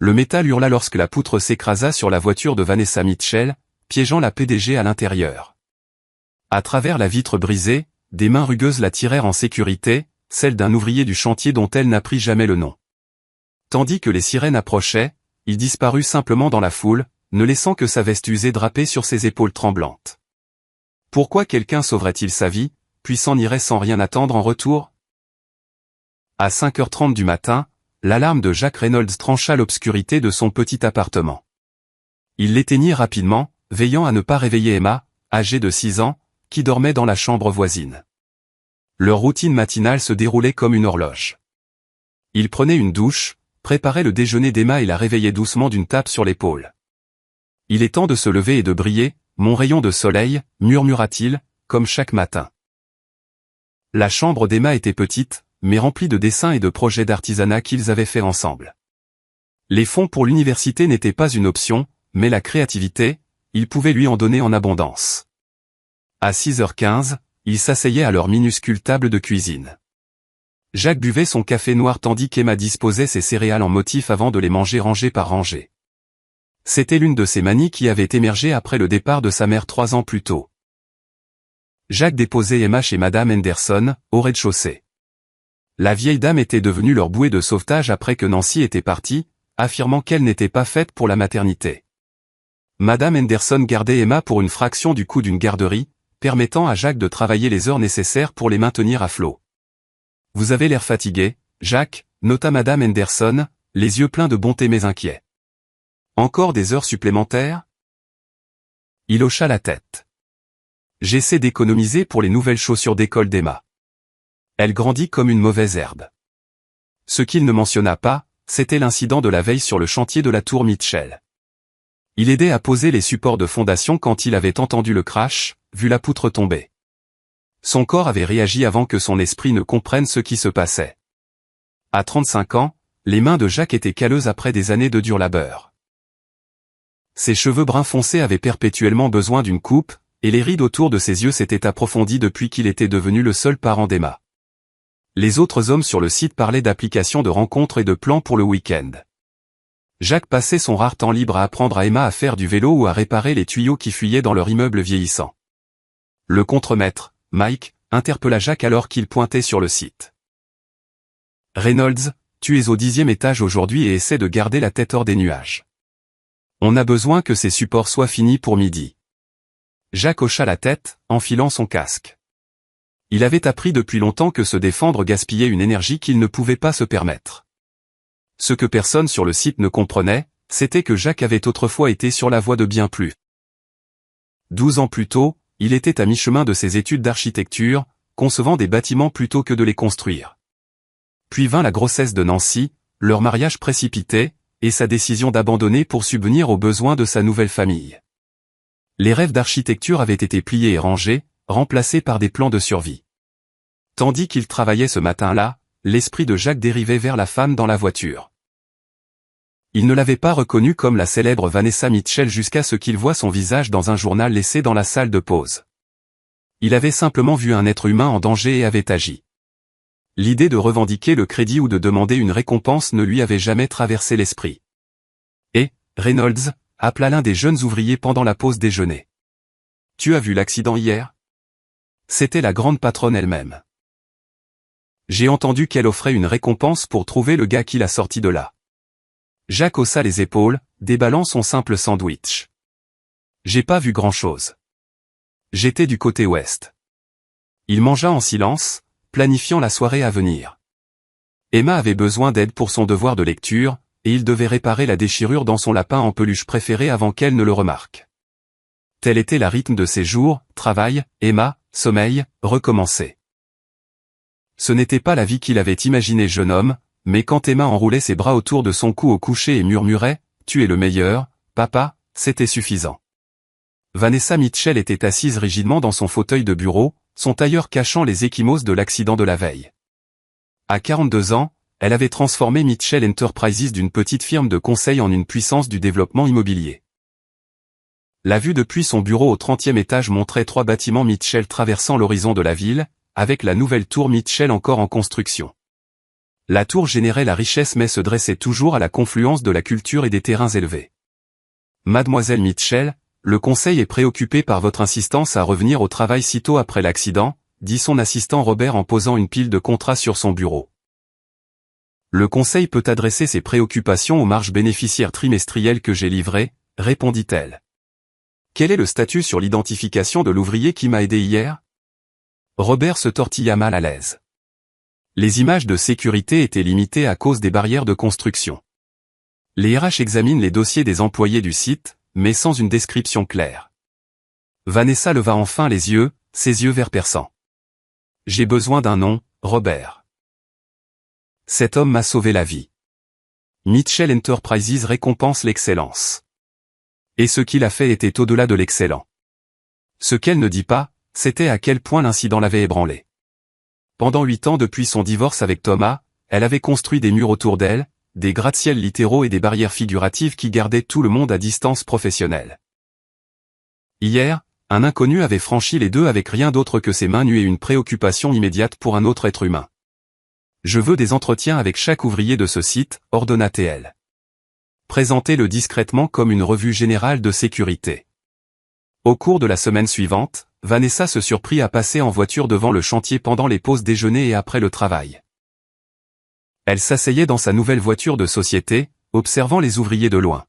Le métal hurla lorsque la poutre s'écrasa sur la voiture de Vanessa Mitchell, piégeant la PDG à l'intérieur. À travers la vitre brisée, des mains rugueuses la tirèrent en sécurité, celle d'un ouvrier du chantier dont elle n'apprit jamais le nom. Tandis que les sirènes approchaient, il disparut simplement dans la foule, ne laissant que sa veste usée drapée sur ses épaules tremblantes. Pourquoi quelqu'un sauverait-il sa vie, puis s'en irait sans rien attendre en retour? À 5h30 du matin, l'alarme de Jack Reynolds trancha l'obscurité de son petit appartement. Il l'éteignit rapidement, veillant à ne pas réveiller Emma, âgée de 6 ans, qui dormait dans la chambre voisine. Leur routine matinale se déroulait comme une horloge. Il prenait une douche, préparait le déjeuner d'Emma et la réveillait doucement d'une tape sur l'épaule. « Il est temps de se lever et de briller, mon rayon de soleil », murmura-t-il, comme chaque matin. La chambre d'Emma était petite, mais remplie de dessins et de projets d'artisanat qu'ils avaient fait ensemble. Les fonds pour l'université n'étaient pas une option, mais la créativité, ils pouvaient lui en donner en abondance. À 6h15, ils s'asseyaient à leur minuscule table de cuisine. Jack buvait son café noir tandis qu'Emma disposait ses céréales en motif avant de les manger rangées par rangées. C'était l'une de ces manies qui avait émergé après le départ de sa mère 3 ans plus tôt. Jack déposait Emma chez Madame Henderson, au rez-de-chaussée. La vieille dame était devenue leur bouée de sauvetage après que Nancy était partie, affirmant qu'elle n'était pas faite pour la maternité. Madame Henderson gardait Emma pour une fraction du coût d'une garderie, permettant à Jack de travailler les heures nécessaires pour les maintenir à flot. « Vous avez l'air fatigué, Jack », nota Madame Henderson, les yeux pleins de bonté mais inquiets. « Encore des heures supplémentaires ?» Il hocha la tête. « J'essaie d'économiser pour les nouvelles chaussures d'école d'Emma. Elle grandit comme une mauvaise herbe. » Ce qu'il ne mentionna pas, c'était l'incident de la veille sur le chantier de la tour Mitchell. Il aidait à poser les supports de fondation quand il avait entendu le crash, vu la poutre tomber. Son corps avait réagi avant que son esprit ne comprenne ce qui se passait. À 35 ans, les mains de Jack étaient calleuses après des années de dur labeur. Ses cheveux bruns foncés avaient perpétuellement besoin d'une coupe, et les rides autour de ses yeux s'étaient approfondies depuis qu'il était devenu le seul parent d'Emma. Les autres hommes sur le site parlaient d'applications de rencontres et de plans pour le week-end. Jack passait son rare temps libre à apprendre à Emma à faire du vélo ou à réparer les tuyaux qui fuyaient dans leur immeuble vieillissant. Le contremaître, Mike, interpella Jack alors qu'il pointait sur le site. « Reynolds, tu es au 10e étage aujourd'hui et essaie de garder la tête hors des nuages. On a besoin que ces supports soient finis pour midi. » Jack hocha la tête, enfilant son casque. Il avait appris depuis longtemps que se défendre gaspillait une énergie qu'il ne pouvait pas se permettre. Ce que personne sur le site ne comprenait, c'était que Jack avait autrefois été sur la voie de bien plus. 12 ans plus tôt, il était à mi-chemin de ses études d'architecture, concevant des bâtiments plutôt que de les construire. Puis vint la grossesse de Nancy, leur mariage précipité, et sa décision d'abandonner pour subvenir aux besoins de sa nouvelle famille. Les rêves d'architecture avaient été pliés et rangés, remplacés par des plans de survie. Tandis qu'il travaillait ce matin-là, l'esprit de Jack dérivait vers la femme dans la voiture. Il ne l'avait pas reconnue comme la célèbre Vanessa Mitchell jusqu'à ce qu'il voie son visage dans un journal laissé dans la salle de pause. Il avait simplement vu un être humain en danger et avait agi. L'idée de revendiquer le crédit ou de demander une récompense ne lui avait jamais traversé l'esprit. Et, Reynolds, appela l'un des jeunes ouvriers pendant la pause déjeuner. « Tu as vu l'accident hier ?» C'était la grande patronne elle-même. « J'ai entendu qu'elle offrait une récompense pour trouver le gars qui l'a sorti de là. » Jack haussa les épaules, déballant son simple sandwich. « J'ai pas vu grand-chose. J'étais du côté ouest. » Il mangea en silence, planifiant la soirée à venir. Emma avait besoin d'aide pour son devoir de lecture, et il devait réparer la déchirure dans son lapin en peluche préféré avant qu'elle ne le remarque. Tel était le rythme de ses jours, travail, Emma, sommeil, recommencer. Ce n'était pas la vie qu'il avait imaginée jeune homme, mais quand Emma enroulait ses bras autour de son cou au coucher et murmurait « Tu es le meilleur, papa », c'était suffisant. Vanessa Mitchell était assise rigidement dans son fauteuil de bureau, son tailleur cachant les ecchymoses de l'accident de la veille. À 42 ans, elle avait transformé Mitchell Enterprises d'une petite firme de conseil en une puissance du développement immobilier. La vue depuis son bureau au 30e étage montrait 3 bâtiments Mitchell traversant l'horizon de la ville, avec la nouvelle tour Mitchell encore en construction. La tour générait la richesse mais se dressait toujours à la confluence de la culture et des terrains élevés. Mademoiselle Mitchell, le conseil est préoccupé par votre insistance à revenir au travail sitôt après l'accident, dit son assistant Robert en posant une pile de contrats sur son bureau. Le conseil peut adresser ses préoccupations aux marges bénéficiaires trimestrielles que j'ai livrées, répondit-elle. Quel est le statut sur l'identification de l'ouvrier qui m'a aidé hier? Robert se tortilla mal à l'aise. Les images de sécurité étaient limitées à cause des barrières de construction. Les RH examinent les dossiers des employés du site, mais sans une description claire. Vanessa leva enfin les yeux, ses yeux vert perçants. J'ai besoin d'un nom, Robert. Cet homme m'a sauvé la vie. Mitchell Enterprises récompense l'excellence. Et ce qu'il a fait était au-delà de l'excellent. Ce qu'elle ne dit pas, c'était à quel point l'incident l'avait ébranlée. Pendant 8 ans depuis son divorce avec Thomas, elle avait construit des murs autour d'elle, des gratte-ciels littéraux et des barrières figuratives qui gardaient tout le monde à distance professionnelle. Hier, un inconnu avait franchi les deux avec rien d'autre que ses mains nues et une préoccupation immédiate pour un autre être humain. Je veux des entretiens avec chaque ouvrier de ce site, ordonna-t-elle. Présentez-le discrètement comme une revue générale de sécurité. Au cours de la semaine suivante, Vanessa se surprit à passer en voiture devant le chantier pendant les pauses déjeuner et après le travail. Elle s'asseyait dans sa nouvelle voiture de société, observant les ouvriers de loin.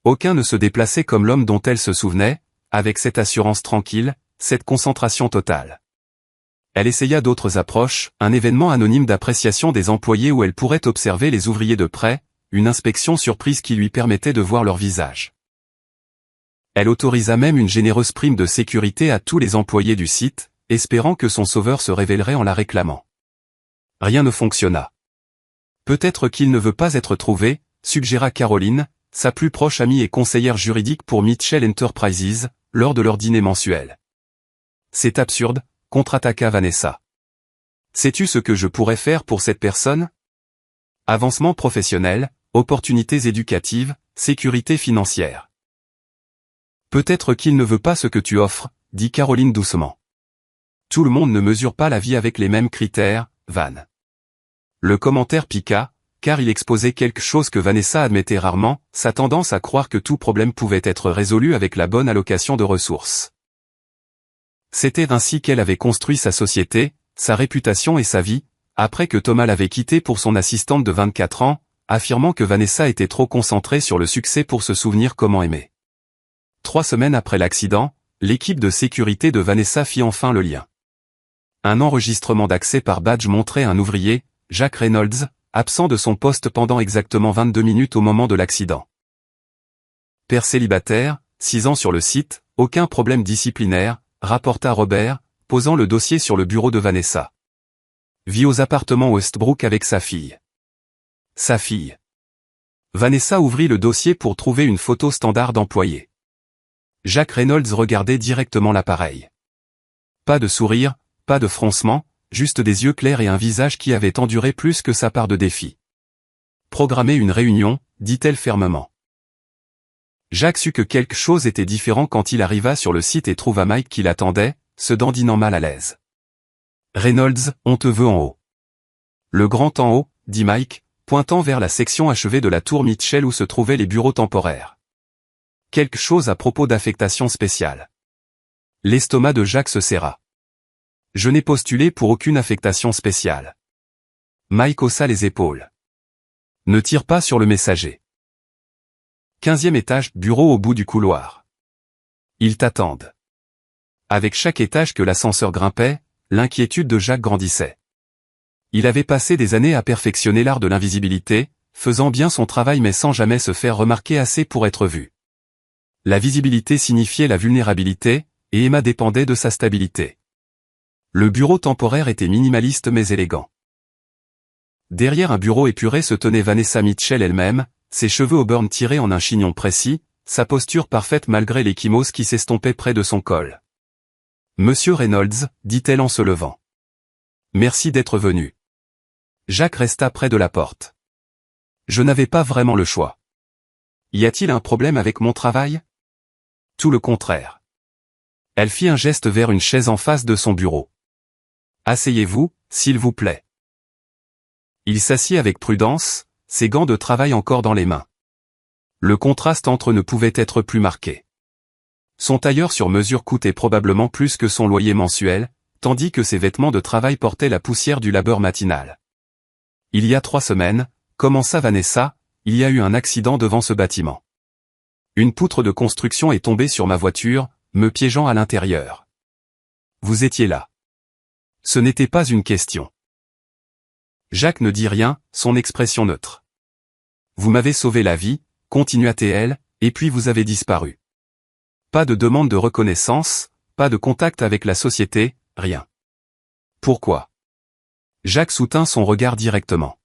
Aucun ne se déplaçait comme l'homme dont elle se souvenait, avec cette assurance tranquille, cette concentration totale. Elle essaya d'autres approches, un événement anonyme d'appréciation des employés où elle pourrait observer les ouvriers de près, une inspection surprise qui lui permettait de voir leur visage. Elle autorisa même une généreuse prime de sécurité à tous les employés du site, espérant que son sauveur se révélerait en la réclamant. Rien ne fonctionna. Peut-être qu'il ne veut pas être trouvé, suggéra Caroline, sa plus proche amie et conseillère juridique pour Mitchell Enterprises, lors de leur dîner mensuel. C'est absurde, contre-attaqua Vanessa. Sais-tu ce que je pourrais faire pour cette personne? Avancement professionnel, opportunités éducatives, sécurité financière. Peut-être qu'il ne veut pas ce que tu offres, dit Caroline doucement. Tout le monde ne mesure pas la vie avec les mêmes critères, Van. Le commentaire piqua, car il exposait quelque chose que Vanessa admettait rarement, sa tendance à croire que tout problème pouvait être résolu avec la bonne allocation de ressources. C'était ainsi qu'elle avait construit sa société, sa réputation et sa vie, après que Thomas l'avait quittée pour son assistante de 24 ans, affirmant que Vanessa était trop concentrée sur le succès pour se souvenir comment aimer. 3 semaines après l'accident, l'équipe de sécurité de Vanessa fit enfin le lien. Un enregistrement d'accès par badge montrait un ouvrier, Jack Reynolds, absent de son poste pendant exactement 22 minutes au moment de l'accident. Père célibataire, 6 ans sur le site, aucun problème disciplinaire, rapporta Robert, posant le dossier sur le bureau de Vanessa. Vit aux appartements Westbrook avec sa fille. Sa fille. Vanessa ouvrit le dossier pour trouver une photo standard d'employé. Jack Reynolds regardait directement l'appareil. Pas de sourire, pas de froncement, juste des yeux clairs et un visage qui avait enduré plus que sa part de défi. Programmer une réunion, dit-elle fermement. Jack sut que quelque chose était différent quand il arriva sur le site et trouva Mike qui l'attendait, se dandinant mal à l'aise. Reynolds, on te veut en haut. Le grand en haut, dit Mike, pointant vers la section achevée de la tour Mitchell où se trouvaient les bureaux temporaires. Quelque chose à propos d'affectation spéciale. L'estomac de Jack se serra. Je n'ai postulé pour aucune affectation spéciale. Mike haussa les épaules. Ne tire pas sur le messager. 15e étage, bureau au bout du couloir. Ils t'attendent. Avec chaque étage que l'ascenseur grimpait, l'inquiétude de Jack grandissait. Il avait passé des années à perfectionner l'art de l'invisibilité, faisant bien son travail mais sans jamais se faire remarquer assez pour être vu. La visibilité signifiait la vulnérabilité, et Emma dépendait de sa stabilité. Le bureau temporaire était minimaliste mais élégant. Derrière un bureau épuré se tenait Vanessa Mitchell elle-même, ses cheveux auburn tirés en un chignon précis, sa posture parfaite malgré l'échymose qui s'estompait près de son col. « Monsieur Reynolds, dit-elle en se levant. Merci d'être venu. » Jack resta près de la porte. « Je n'avais pas vraiment le choix. Y a-t-il un problème avec mon travail ? » Tout le contraire. Elle fit un geste vers une chaise en face de son bureau. « Asseyez-vous, s'il vous plaît. » Il s'assied avec prudence, ses gants de travail encore dans les mains. Le contraste entre eux ne pouvait être plus marqué. Son tailleur sur mesure coûtait probablement plus que son loyer mensuel, tandis que ses vêtements de travail portaient la poussière du labeur matinal. Il y a 3 semaines, commença Vanessa, il y a eu un accident devant ce bâtiment. Une poutre de construction est tombée sur ma voiture, me piégeant à l'intérieur. Vous étiez là. Ce n'était pas une question. Jacques ne dit rien, son expression neutre. Vous m'avez sauvé la vie, continua-t-elle, et puis vous avez disparu. Pas de demande de reconnaissance, pas de contact avec la société, rien. Pourquoi? Jacques soutint son regard directement.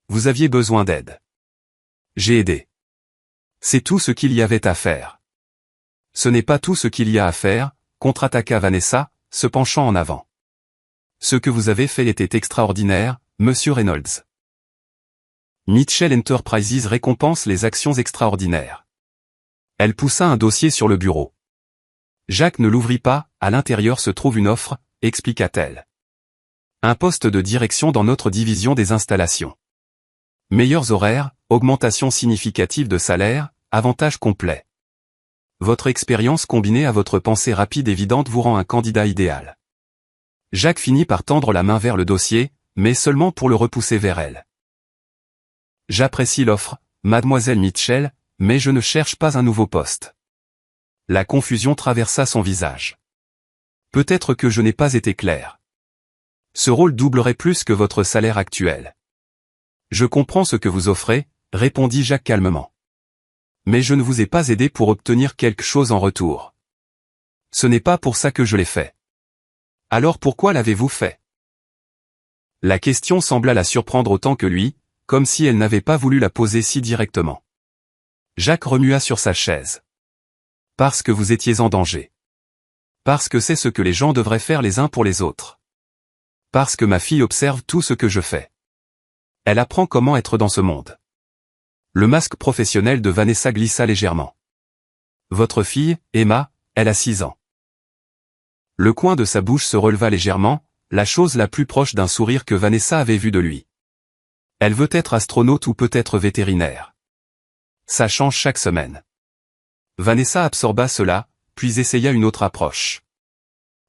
Vous aviez besoin d'aide. J'ai aidé. C'est tout ce qu'il y avait à faire. Ce n'est pas tout ce qu'il y a à faire, contre-attaqua Vanessa, se penchant en avant. Ce que vous avez fait était extraordinaire, Monsieur Reynolds. Mitchell Enterprises récompense les actions extraordinaires. Elle poussa un dossier sur le bureau. Jacques ne l'ouvrit pas, à l'intérieur se trouve une offre, expliqua-t-elle. Un poste de direction dans notre division des installations. Meilleurs horaires, augmentation significative de salaire, avantages complets. Votre expérience combinée à votre pensée rapide évidente vous rend un candidat idéal. Jacques finit par tendre la main vers le dossier, mais seulement pour le repousser vers elle. J'apprécie l'offre, mademoiselle Mitchell, mais je ne cherche pas un nouveau poste. La confusion traversa son visage. Peut-être que je n'ai pas été clair. Ce rôle doublerait plus que votre salaire actuel. Je comprends ce que vous offrez, répondit Jacques calmement. Mais je ne vous ai pas aidé pour obtenir quelque chose en retour. Ce n'est pas pour ça que je l'ai fait. Alors pourquoi l'avez-vous fait? La question sembla la surprendre autant que lui, comme si elle n'avait pas voulu la poser si directement. Jacques remua sur sa chaise. Parce que vous étiez en danger. Parce que c'est ce que les gens devraient faire les uns pour les autres. Parce que ma fille observe tout ce que je fais. Elle apprend comment être dans ce monde. Le masque professionnel de Vanessa glissa légèrement. Votre fille, Emma, elle a 6 ans. Le coin de sa bouche se releva légèrement, la chose la plus proche d'un sourire que Vanessa avait vu de lui. Elle veut être astronaute ou peut-être vétérinaire. Ça change chaque semaine. Vanessa absorba cela, puis essaya une autre approche.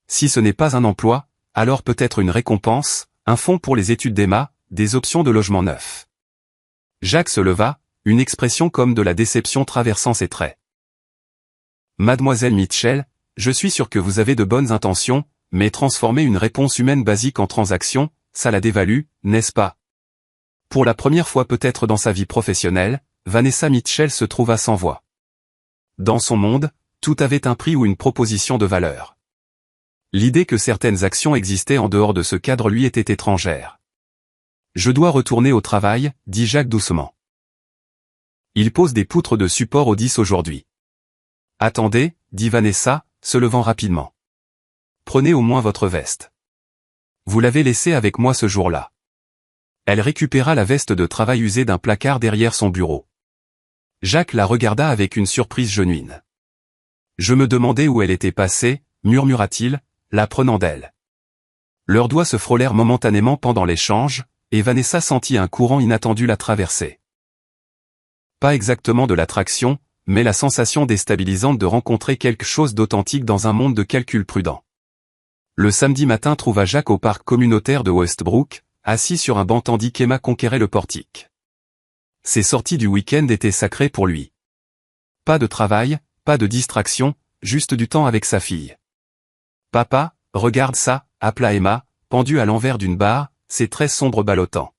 Si ce n'est pas un emploi, alors peut-être une récompense, un fonds pour les études d'Emma, des options de logement neuf. Jacques se leva, une expression comme de la déception traversant ses traits. Mademoiselle Mitchell, je suis sûr que vous avez de bonnes intentions, mais transformer une réponse humaine basique en transaction, ça la dévalue, n'est-ce pas? Pour la première fois peut-être dans sa vie professionnelle, Vanessa Mitchell se trouva sans voix. Dans son monde, tout avait un prix ou une proposition de valeur. L'idée que certaines actions existaient en dehors de ce cadre lui était étrangère. Je dois retourner au travail, dit Jacques doucement. Il pose des poutres de support au 10 aujourd'hui. Attendez, dit Vanessa, se levant rapidement. Prenez au moins votre veste. Vous l'avez laissée avec moi ce jour-là. Elle récupéra la veste de travail usée d'un placard derrière son bureau. Jacques la regarda avec une surprise genuine. Je me demandais où elle était passée, murmura-t-il, la prenant d'elle. Leurs doigts se frôlèrent momentanément pendant l'échange, et Vanessa sentit un courant inattendu la traverser. Pas exactement de l'attraction, mais la sensation déstabilisante de rencontrer quelque chose d'authentique dans un monde de calcul prudent. Le samedi matin trouva Jacques au parc communautaire de Westbrook, assis sur un banc tandis qu'Emma conquérait le portique. Ses sorties du week-end étaient sacrées pour lui. Pas de travail, pas de distraction, juste du temps avec sa fille. Papa, regarde ça, appela Emma, pendue à l'envers d'une barre, ses traits sombres ballottants.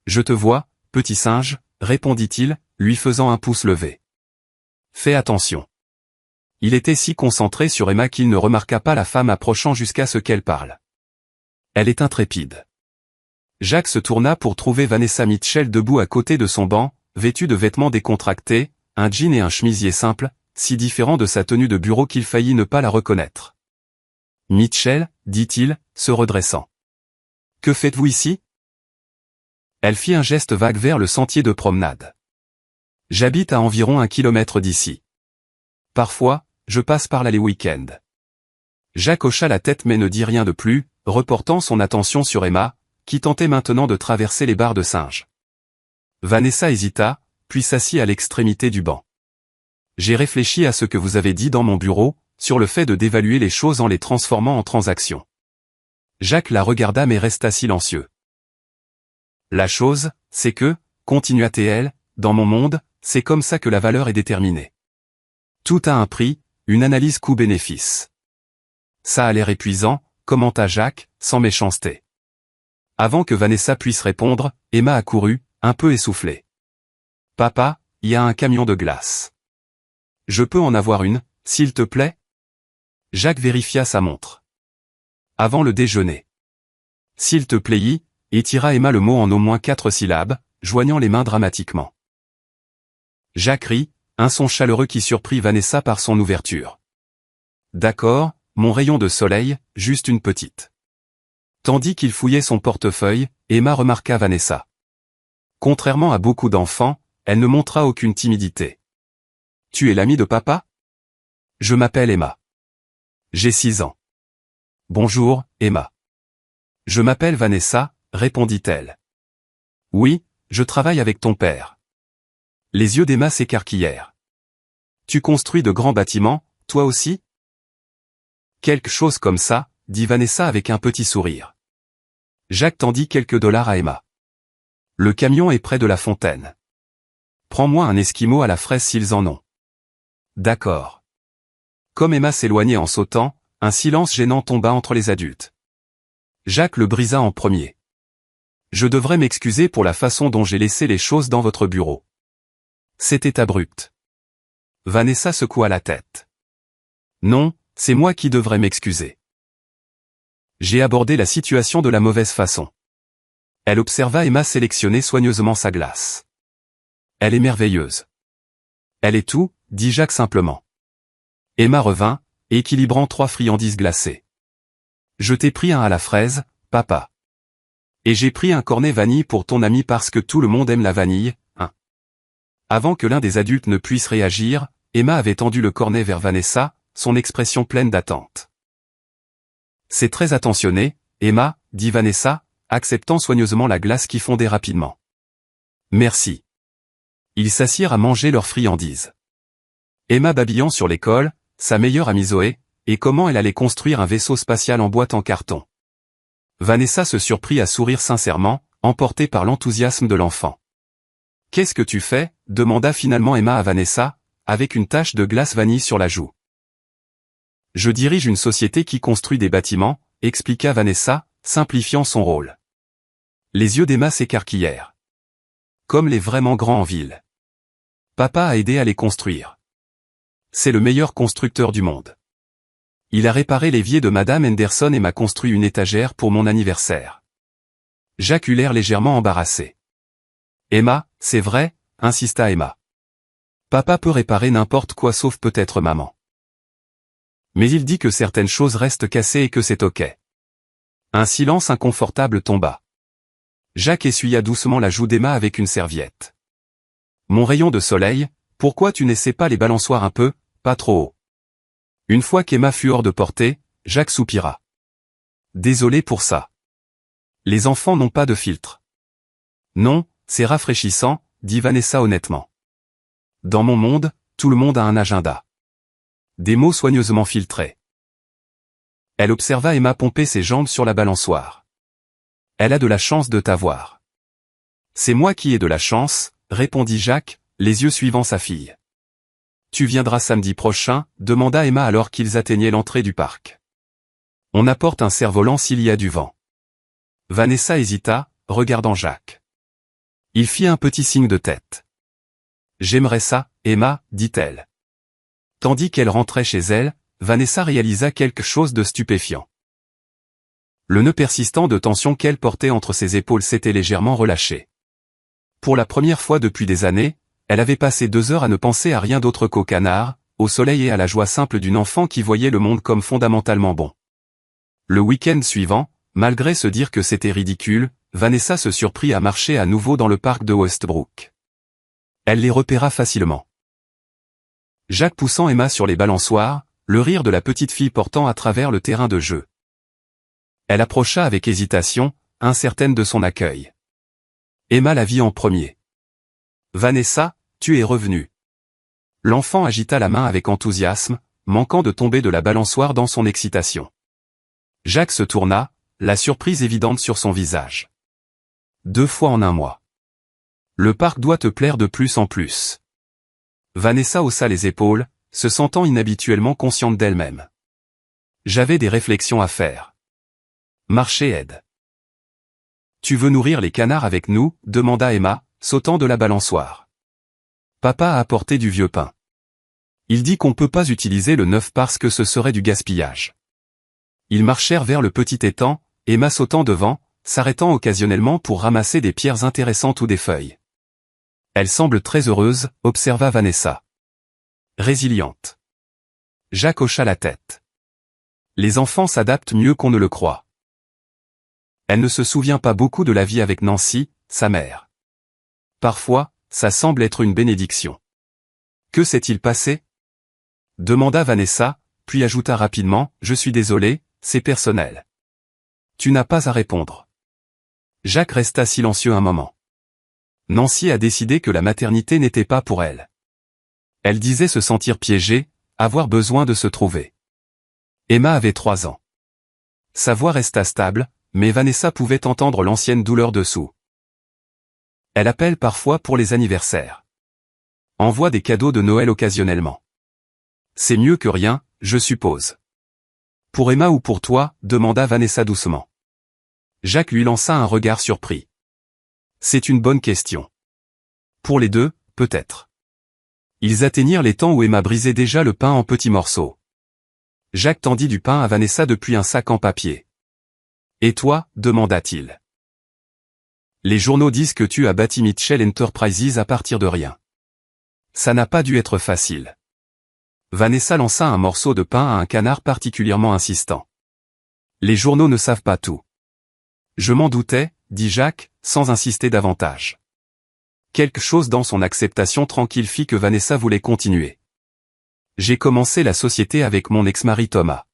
Je te vois, petit singe, répondit-il, lui faisant un pouce levé. Fais attention. Il était si concentré sur Emma qu'il ne remarqua pas la femme approchant jusqu'à ce qu'elle parle. Elle est intrépide. Jacques se tourna pour trouver Vanessa Mitchell debout à côté de son banc, vêtue de vêtements décontractés, un jean et un chemisier simple, si différent de sa tenue de bureau qu'il faillit ne pas la reconnaître. Mitchell, dit-il, se redressant. Que faites-vous ici? Elle fit un geste vague vers le sentier de promenade. J'habite à environ 1 kilomètre d'ici. Parfois, je passe par là les week-ends. Jacques hocha la tête mais ne dit rien de plus, reportant son attention sur Emma, qui tentait maintenant de traverser les barres de singe. Vanessa hésita, puis s'assit à l'extrémité du banc. J'ai réfléchi à ce que vous avez dit dans mon bureau, sur le fait de dévaluer les choses en les transformant en transactions. Jacques la regarda mais resta silencieux. La chose, c'est que, continua-t-elle, dans mon monde, c'est comme ça que la valeur est déterminée. Tout a un prix, une analyse coût-bénéfice. Ça a l'air épuisant, commenta Jacques, sans méchanceté. Avant que Vanessa puisse répondre, Emma accourut, un peu essoufflée. Papa, il y a un camion de glace. Je peux en avoir une, s'il te plaît? Jacques vérifia sa montre. Avant le déjeuner. S'il te plaît, étira Emma le mot en au moins 4 syllabes, joignant les mains dramatiquement. Jacques rit, un son chaleureux qui surprit Vanessa par son ouverture. D'accord, mon rayon de soleil, juste une petite. Tandis qu'il fouillait son portefeuille, Emma remarqua Vanessa. Contrairement à beaucoup d'enfants, elle ne montra aucune timidité. Tu es l'amie de papa? Je m'appelle Emma. J'ai 6 ans. Bonjour, Emma. Je m'appelle Vanessa, répondit-elle. Oui, je travaille avec ton père. Les yeux d'Emma s'écarquillèrent. Tu construis de grands bâtiments, toi aussi? Quelque chose comme ça, dit Vanessa avec un petit sourire. Jacques tendit quelques dollars à Emma. Le camion est près de la fontaine. Prends-moi un esquimau à la fraise s'ils en ont. D'accord. Comme Emma s'éloignait en sautant, un silence gênant tomba entre les adultes. Jacques le brisa en premier. Je devrais m'excuser pour la façon dont j'ai laissé les choses dans votre bureau. C'était abrupt. Vanessa secoua la tête. Non, c'est moi qui devrais m'excuser. J'ai abordé la situation de la mauvaise façon. Elle observa Emma sélectionner soigneusement sa glace. Elle est merveilleuse. Elle est tout, dit Jacques simplement. Emma revint, équilibrant 3 friandises glacées. Je t'ai pris un à la fraise, papa. Et j'ai pris un cornet vanille pour ton ami parce que tout le monde aime la vanille, hein. Avant que l'un des adultes ne puisse réagir, Emma avait tendu le cornet vers Vanessa, son expression pleine d'attente. C'est très attentionné, Emma, dit Vanessa, acceptant soigneusement la glace qui fondait rapidement. Merci. Ils s'assirent à manger leurs friandises. Emma babillant sur l'école, sa meilleure amie Zoé, et comment elle allait construire un vaisseau spatial en boîte en carton. Vanessa se surprit à sourire sincèrement, emportée par l'enthousiasme de l'enfant. « Qu'est-ce que tu fais » demanda finalement Emma à Vanessa, avec une tache de glace vanille sur la joue. « Je dirige une société qui construit des bâtiments » expliqua Vanessa, simplifiant son rôle. Les yeux d'Emma s'écarquillèrent. Comme les vraiment grands en ville. Papa a aidé à les construire. C'est le meilleur constructeur du monde. Il a réparé l'évier de Madame Henderson et m'a construit une étagère pour mon anniversaire. Jacques eut l'air légèrement embarrassé. Emma, c'est vrai, insista Emma. Papa peut réparer n'importe quoi sauf peut-être maman. Mais il dit que certaines choses restent cassées et que c'est ok. Un silence inconfortable tomba. Jacques essuya doucement la joue d'Emma avec une serviette. Mon rayon de soleil, pourquoi tu n'essaies pas les balançoires un peu, pas trop haut? Une fois qu'Emma fut hors de portée, Jacques soupira. Désolé pour ça. Les enfants n'ont pas de filtre. Non, c'est rafraîchissant, dit Vanessa honnêtement. Dans mon monde, tout le monde a un agenda. Des mots soigneusement filtrés. Elle observa Emma pomper ses jambes sur la balançoire. Elle a de la chance de t'avoir. C'est moi qui ai de la chance, répondit Jacques, les yeux suivant sa fille. Tu viendras samedi prochain, demanda Emma alors qu'ils atteignaient l'entrée du parc. On apporte un cerf-volant s'il y a du vent. Vanessa hésita, regardant Jacques. Il fit un petit signe de tête. J'aimerais ça, Emma, dit-elle. Tandis qu'elle rentrait chez elle, Vanessa réalisa quelque chose de stupéfiant. Le nœud persistant de tension qu'elle portait entre ses épaules s'était légèrement relâché. Pour la première fois depuis des années, elle avait passé 2 heures à ne penser à rien d'autre qu'au canard, au soleil et à la joie simple d'une enfant qui voyait le monde comme fondamentalement bon. Le week-end suivant, malgré se dire que c'était ridicule, Vanessa se surprit à marcher à nouveau dans le parc de Westbrook. Elle les repéra facilement. Jacques poussant Emma sur les balançoires, le rire de la petite fille portant à travers le terrain de jeu. Elle approcha avec hésitation, incertaine de son accueil. Emma la vit en premier. Vanessa, tu es revenue. L'enfant agita la main avec enthousiasme, manquant de tomber de la balançoire dans son excitation. Jacques se tourna, la surprise évidente sur son visage. 2 fois en 1 mois. Le parc doit te plaire de plus en plus. Vanessa haussa les épaules, se sentant inhabituellement consciente d'elle-même. J'avais des réflexions à faire. Marcher aide. Tu veux nourrir les canards avec nous, demanda Emma, sautant de la balançoire. Papa a apporté du vieux pain. Il dit qu'on peut pas utiliser le neuf parce que ce serait du gaspillage. Ils marchèrent vers le petit étang, Emma sautant devant, s'arrêtant occasionnellement pour ramasser des pierres intéressantes ou des feuilles. Elle semble très heureuse, observa Vanessa. Résiliente. Jacques hocha la tête. Les enfants s'adaptent mieux qu'on ne le croit. Elle ne se souvient pas beaucoup de la vie avec Nancy, sa mère. Parfois, ça semble être une bénédiction. Que s'est-il passé? Demanda Vanessa, puis ajouta rapidement, je suis désolé, c'est personnel. Tu n'as pas à répondre. Jacques resta silencieux un moment. Nancy a décidé que la maternité n'était pas pour elle. Elle disait se sentir piégée, avoir besoin de se trouver. Emma avait 3 ans. Sa voix resta stable, mais Vanessa pouvait entendre l'ancienne douleur dessous. Elle appelle parfois pour les anniversaires. Envoie des cadeaux de Noël occasionnellement. C'est mieux que rien, je suppose. Pour Emma ou pour toi, demanda Vanessa doucement. Jacques lui lança un regard surpris. C'est une bonne question. Pour les deux, peut-être. Ils atteignirent l'étang où Emma brisait déjà le pain en petits morceaux. Jacques tendit du pain à Vanessa depuis un sac en papier. Et toi, demanda-t-il. Les journaux disent que tu as bâti Mitchell Enterprises à partir de rien. Ça n'a pas dû être facile. Vanessa lança un morceau de pain à un canard particulièrement insistant. Les journaux ne savent pas tout. Je m'en doutais, dit Jacques, sans insister davantage. Quelque chose dans son acceptation tranquille fit que Vanessa voulait continuer. J'ai commencé la société avec mon ex-mari Thomas.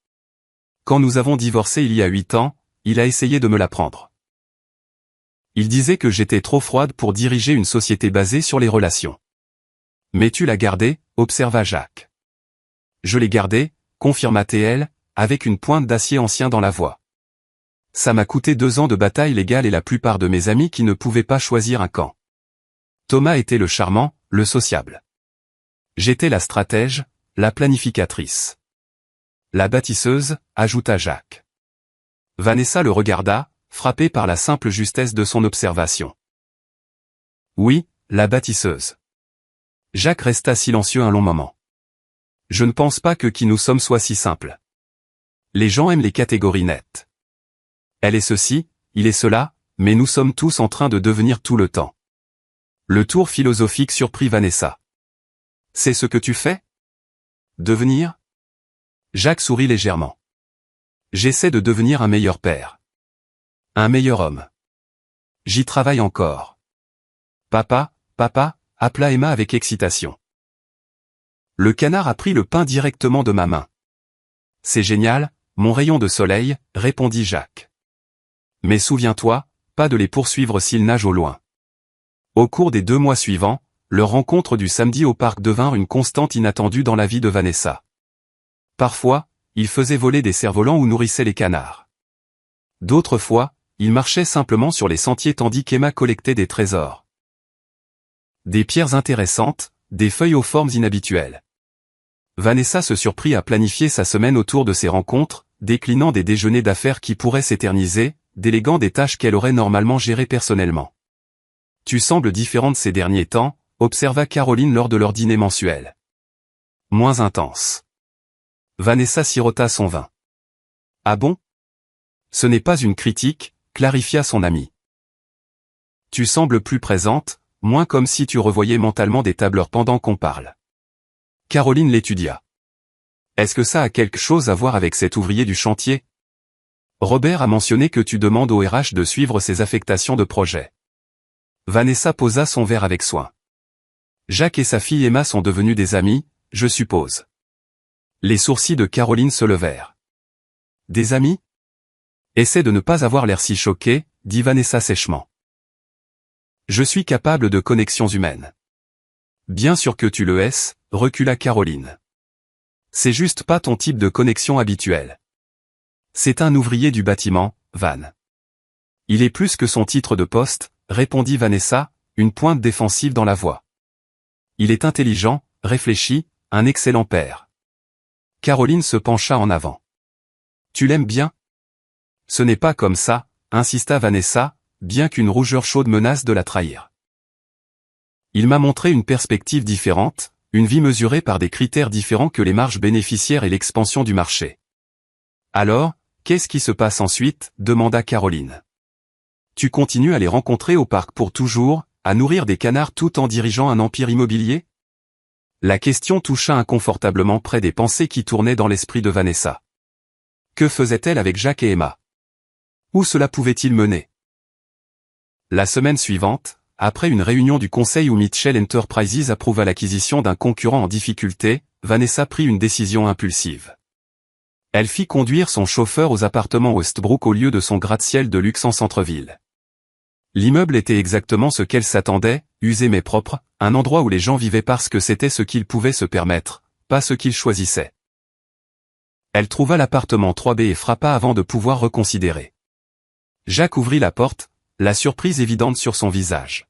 Quand nous avons divorcé il y a 8 ans, il a essayé de me la prendre. Il disait que j'étais trop froide pour diriger une société basée sur les relations. Mais tu l'as gardé, observa Jacques. Je l'ai gardé, confirma TL, avec une pointe d'acier ancien dans la voix. Ça m'a coûté 2 ans de bataille légale et la plupart de mes amis qui ne pouvaient pas choisir un camp. Thomas était le charmant, le sociable. J'étais la stratège, la planificatrice. La bâtisseuse, ajouta Jacques. Vanessa le regarda, frappée par la simple justesse de son observation. Oui, la bâtisseuse. Jacques resta silencieux un long moment. Je ne pense pas que qui nous sommes soit si simple. Les gens aiment les catégories nettes. Elle est ceci, il est cela, mais nous sommes tous en train de devenir tout le temps. Le tour philosophique surprit Vanessa. C'est ce que tu fais? Devenir? Jacques sourit légèrement. J'essaie de devenir un meilleur père. Un meilleur homme. J'y travaille encore. Papa, papa, appela Emma avec excitation. Le canard a pris le pain directement de ma main. C'est génial, mon rayon de soleil, répondit Jacques. Mais souviens-toi, pas de les poursuivre s'ils nagent au loin. Au cours des 2 mois suivants, leur rencontre du samedi au parc devint une constante inattendue dans la vie de Vanessa. Parfois, il faisait voler des cerfs-volants ou nourrissait les canards. D'autres fois, il marchait simplement sur les sentiers tandis qu'Emma collectait des trésors. Des pierres intéressantes, des feuilles aux formes inhabituelles. Vanessa se surprit à planifier sa semaine autour de ces rencontres, déclinant des déjeuners d'affaires qui pourraient s'éterniser, déléguant des tâches qu'elle aurait normalement gérées personnellement. Tu sembles différente ces derniers temps, observa Caroline lors de leur dîner mensuel. Moins intense. Vanessa sirota son vin. Ah bon? Ce n'est pas une critique, clarifia son ami. Tu sembles plus présente, moins comme si tu revoyais mentalement des tableurs pendant qu'on parle. Caroline l'étudia. Est-ce que ça a quelque chose à voir avec cet ouvrier du chantier? Robert a mentionné que tu demandes au RH de suivre ses affectations de projet. Vanessa posa son verre avec soin. Jacques et sa fille Emma sont devenus des amis, je suppose. Les sourcils de Caroline se levèrent. Des amis? Essaie de ne pas avoir l'air si choqué, dit Vanessa sèchement. Je suis capable de connexions humaines. Bien sûr que tu le es, recula Caroline. C'est juste pas ton type de connexion habituelle. C'est un ouvrier du bâtiment, Van. Il est plus que son titre de poste, répondit Vanessa, une pointe défensive dans la voix. Il est intelligent, réfléchi, un excellent père. Caroline se pencha en avant. Tu l'aimes bien? Ce n'est pas comme ça, insista Vanessa, bien qu'une rougeur chaude menace de la trahir. Il m'a montré une perspective différente, une vie mesurée par des critères différents que les marges bénéficiaires et l'expansion du marché. Alors, qu'est-ce qui se passe ensuite? Demanda Caroline. Tu continues à les rencontrer au parc pour toujours, à nourrir des canards tout en dirigeant un empire immobilier? La question toucha inconfortablement près des pensées qui tournaient dans l'esprit de Vanessa. Que faisait-elle avec Jacques et Emma? Où cela pouvait-il mener? La semaine suivante, après une réunion du conseil où Mitchell Enterprises approuva l'acquisition d'un concurrent en difficulté, Vanessa prit une décision impulsive. Elle fit conduire son chauffeur aux appartements Westbrook au lieu de son gratte-ciel de luxe en centre-ville. L'immeuble était exactement ce qu'elle s'attendait, usé mais propre, un endroit où les gens vivaient parce que c'était ce qu'ils pouvaient se permettre, pas ce qu'ils choisissaient. Elle trouva l'appartement 3B et frappa avant de pouvoir reconsidérer. Jacques ouvrit la porte, la surprise évidente sur son visage.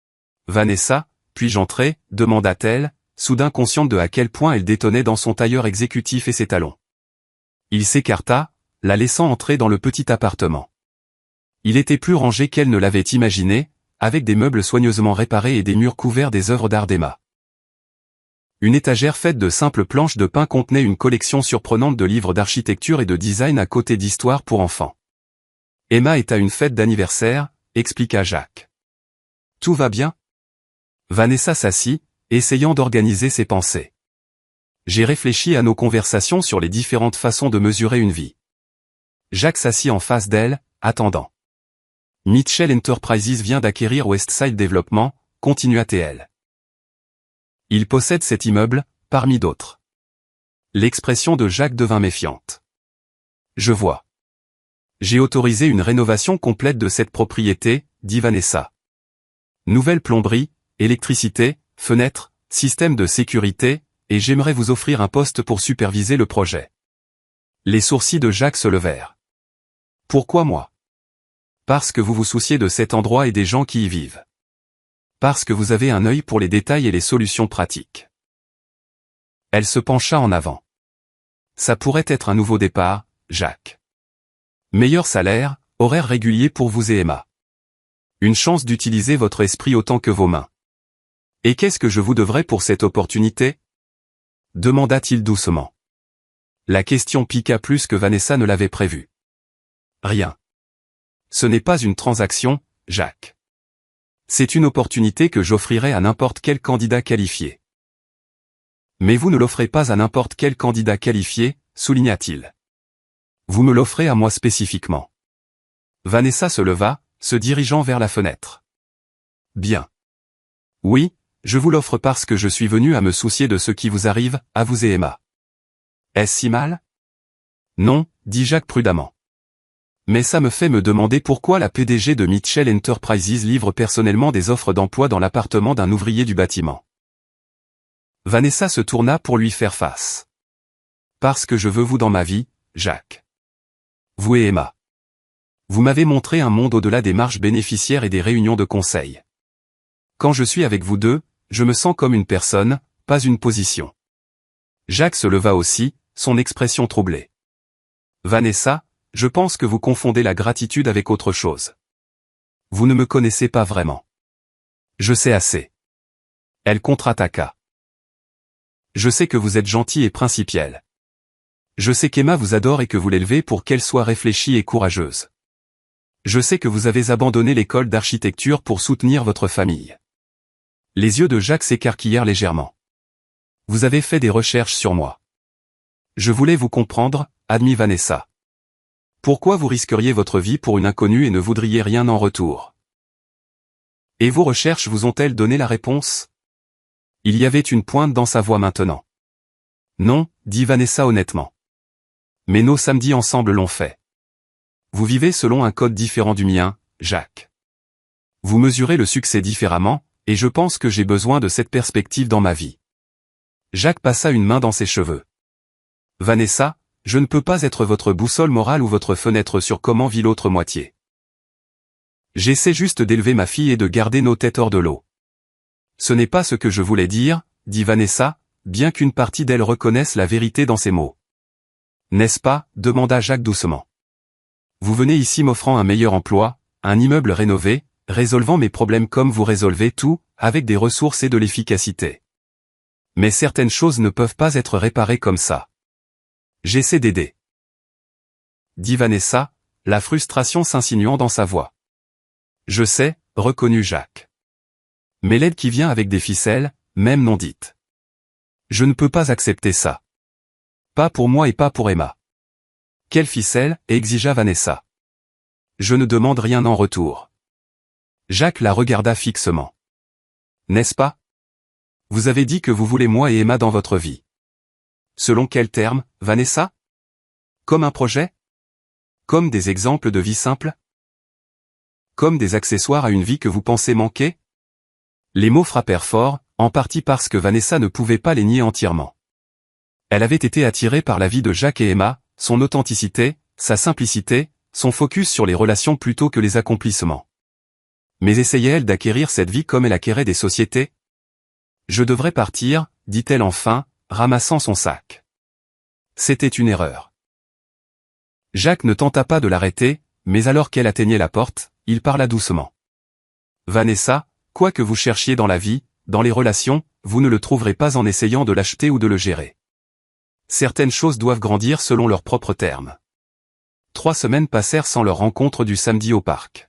« Vanessa, puis-je entrer ?» demanda-t-elle, soudain consciente de à quel point elle détonnait dans son tailleur exécutif et ses talons. Il s'écarta, la laissant entrer dans le petit appartement. Il était plus rangé qu'elle ne l'avait imaginé, avec des meubles soigneusement réparés et des murs couverts des œuvres d'art d'Emma. Une étagère faite de simples planches de pin contenait une collection surprenante de livres d'architecture et de design à côté d'histoires pour enfants. Emma est à une fête d'anniversaire, expliqua Jacques. Tout va bien? Vanessa s'assit, essayant d'organiser ses pensées. J'ai réfléchi à nos conversations sur les différentes façons de mesurer une vie. Jacques s'assit en face d'elle, attendant. Mitchell Enterprises vient d'acquérir Westside Development, continua-t-elle. Il possède cet immeuble, parmi d'autres. L'expression de Jacques devint méfiante. Je vois. J'ai autorisé une rénovation complète de cette propriété, dit Vanessa. Nouvelle plomberie, électricité, fenêtres, système de sécurité, et j'aimerais vous offrir un poste pour superviser le projet. Les sourcils de Jacques se levèrent. Pourquoi moi? Parce que vous vous souciez de cet endroit et des gens qui y vivent. Parce que vous avez un œil pour les détails et les solutions pratiques. Elle se pencha en avant. Ça pourrait être un nouveau départ, Jacques. Meilleur salaire, horaire régulier pour vous et Emma. Une chance d'utiliser votre esprit autant que vos mains. Et qu'est-ce que je vous devrais pour cette opportunité? Demanda-t-il doucement. La question piqua plus que Vanessa ne l'avait prévu. Rien. Ce n'est pas une transaction, Jacques. C'est une opportunité que j'offrirai à n'importe quel candidat qualifié. Mais vous ne l'offrez pas à n'importe quel candidat qualifié, souligna-t-il. Vous me l'offrez à moi spécifiquement. Vanessa se leva, se dirigeant vers la fenêtre. Bien. Oui, je vous l'offre parce que je suis venu à me soucier de ce qui vous arrive, à vous et Emma. Est-ce si mal? Non, dit Jacques prudemment. Mais ça me fait me demander pourquoi la PDG de Mitchell Enterprises livre personnellement des offres d'emploi dans l'appartement d'un ouvrier du bâtiment. Vanessa se tourna pour lui faire face. Parce que je veux vous dans ma vie, Jacques. Vous et Emma. Vous m'avez montré un monde au-delà des marges bénéficiaires et des réunions de conseil. Quand je suis avec vous deux, je me sens comme une personne, pas une position. Jacques se leva aussi, son expression troublée. Vanessa, je pense que vous confondez la gratitude avec autre chose. Vous ne me connaissez pas vraiment. Je sais assez. Elle contre-attaqua. Je sais que vous êtes gentil et principiel. Je sais qu'Emma vous adore et que vous l'élevez pour qu'elle soit réfléchie et courageuse. Je sais que vous avez abandonné l'école d'architecture pour soutenir votre famille. Les yeux de Jacques s'écarquillèrent légèrement. Vous avez fait des recherches sur moi. Je voulais vous comprendre, admit Vanessa. Pourquoi vous risqueriez votre vie pour une inconnue et ne voudriez rien en retour? Et vos recherches vous ont-elles donné la réponse? Il y avait une pointe dans sa voix maintenant. Non, dit Vanessa honnêtement. Mais nos samedis ensemble l'ont fait. Vous vivez selon un code différent du mien, Jacques. Vous mesurez le succès différemment, et je pense que j'ai besoin de cette perspective dans ma vie. Jacques passa une main dans ses cheveux. Vanessa, je ne peux pas être votre boussole morale ou votre fenêtre sur comment vit l'autre moitié. J'essaie juste d'élever ma fille et de garder nos têtes hors de l'eau. Ce n'est pas ce que je voulais dire, dit Vanessa, bien qu'une partie d'elle reconnaisse la vérité dans ses mots. N'est-ce pas, demanda Jacques doucement. Vous venez ici m'offrant un meilleur emploi, un immeuble rénové, résolvant mes problèmes comme vous résolvez tout, avec des ressources et de l'efficacité. Mais certaines choses ne peuvent pas être réparées comme ça. J'essaie d'aider. Dit Vanessa, la frustration s'insinuant dans sa voix. Je sais, reconnut Jacques. Mais l'aide qui vient avec des ficelles, même non dites. Je ne peux pas accepter ça. Pas pour moi et pas pour Emma. Quelle ficelle, exigea Vanessa. Je ne demande rien en retour. Jacques la regarda fixement. N'est-ce pas? Vous avez dit que vous voulez moi et Emma dans votre vie. Selon quels termes, Vanessa? Comme un projet? Comme des exemples de vie simple? Comme des accessoires à une vie que vous pensez manquer? Les mots frappèrent fort, en partie parce que Vanessa ne pouvait pas les nier entièrement. Elle avait été attirée par la vie de Jacques et Emma, son authenticité, sa simplicité, son focus sur les relations plutôt que les accomplissements. Mais essayait-elle d'acquérir cette vie comme elle acquérait des sociétés? Je devrais partir, dit-elle enfin, ramassant son sac. C'était une erreur. Jacques ne tenta pas de l'arrêter, mais alors qu'elle atteignait la porte, il parla doucement. Vanessa, quoi que vous cherchiez dans la vie, dans les relations, vous ne le trouverez pas en essayant de l'acheter ou de le gérer. Certaines choses doivent grandir selon leurs propres termes. 3 semaines passèrent sans leur rencontre du samedi au parc.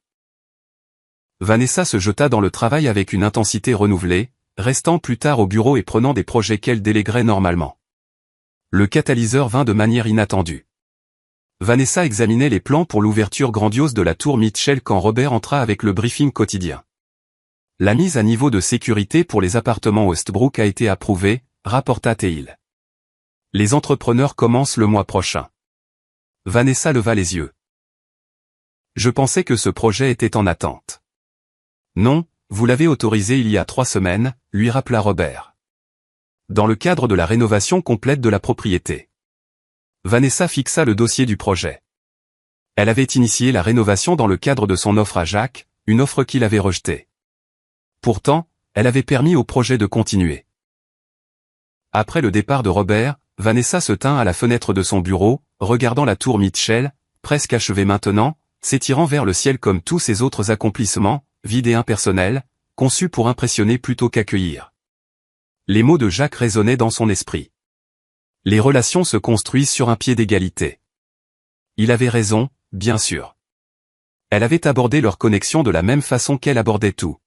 Vanessa se jeta dans le travail avec une intensité renouvelée, restant plus tard au bureau et prenant des projets qu'elle déléguerait normalement. Le catalyseur vint de manière inattendue. Vanessa examinait les plans pour l'ouverture grandiose de la tour Mitchell quand Robert entra avec le briefing quotidien. La mise à niveau de sécurité pour les appartements Westbrook a été approuvée, rapporta Teil. Les entrepreneurs commencent le mois prochain. Vanessa leva les yeux. Je pensais que ce projet était en attente. Non, vous l'avez autorisé il y a 3 semaines, lui rappela Robert. Dans le cadre de la rénovation complète de la propriété. Vanessa fixa le dossier du projet. Elle avait initié la rénovation dans le cadre de son offre à Jacques, une offre qu'il avait rejetée. Pourtant, elle avait permis au projet de continuer. Après le départ de Robert, Vanessa se tint à la fenêtre de son bureau, regardant la tour Mitchell, presque achevée maintenant, s'étirant vers le ciel comme tous ses autres accomplissements, vide et impersonnel, conçus pour impressionner plutôt qu'accueillir. Les mots de Jacques résonnaient dans son esprit. Les relations se construisent sur un pied d'égalité. Il avait raison, bien sûr. Elle avait abordé leur connexion de la même façon qu'elle abordait tout.